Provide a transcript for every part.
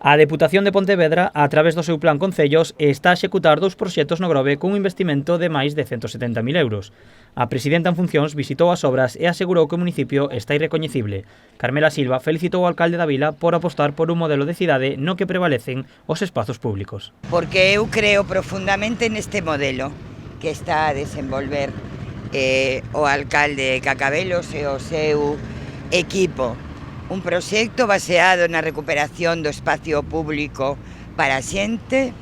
A Deputación de Pontevedra, a través do seu plan concellos, está a executar 2 proxectos no Grove cun investimento de máis de 170.000 euros. A presidenta en funcións visitou as obras e asegurou que o municipio está irrecoñecible. Carmela Silva felicitou ao alcalde da vila por apostar por un modelo de cidade no que prevalecen os espazos públicos. Porque eu creo profundamente neste modelo que está a desenvolver o alcalde Cacabelos e o seu equipo. Un proxecto baseado na recuperación do espacio público para a xente,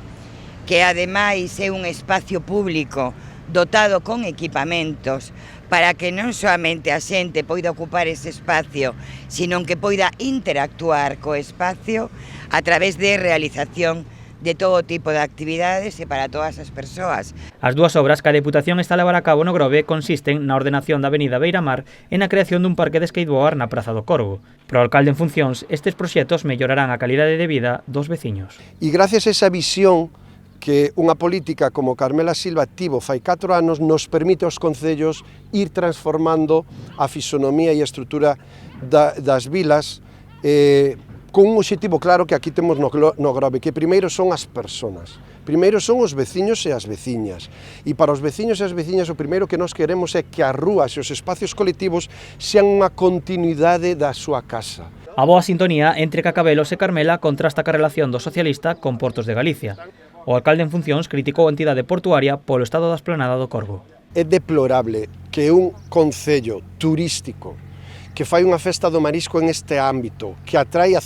que ademais é un espacio público dotado con equipamentos para que non soamente a xente poida ocupar ese espacio, sino que poida interactuar co espacio a través de realización de todo tipo de actividades e para todas as persoas. As dúas obras que a Deputación está a levar a cabo no Grove consisten na ordenación da avenida Beiramar e na creación dun parque de skateboard na Praza do Corvo. Para o alcalde en funcións, estes proxectos mellorarán a calidade de vida dos veciños. E gracias a esa visión que unha política como Carmela Silva tivo fai 4 anos nos permite aos concellos ir transformando a fisonomía e a estrutura das vilas con un obxectivo claro que aquí temos no Grove, que primeiro son as persoas, primeiro son os veciños e as veciñas, e para os veciños e as veciñas o primeiro que nós queremos é que as rúas e os espacios colectivos sean unha continuidade da súa casa. A boa sintonía entre Cacabelos e Carmela contrasta ca relación do socialista con Portos de Galicia. O alcalde en funcións criticou a entidade portuaria polo estado da esplanada do Corvo. É deplorable que un concello turístico que fai unha festa do marisco en este ámbito, que atrae a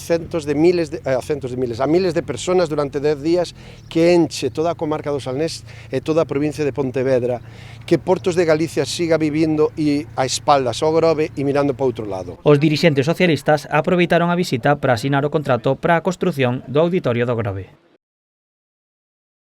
miles de personas durante 10 días, que enche toda a comarca do Salnés e toda a provincia de Pontevedra, que Portos de Galicia siga vivindo e a espaldas ao Grove e mirando para outro lado. Os dirixentes socialistas aproveitaron a visita para asinar o contrato para a construción do auditorio do Grove.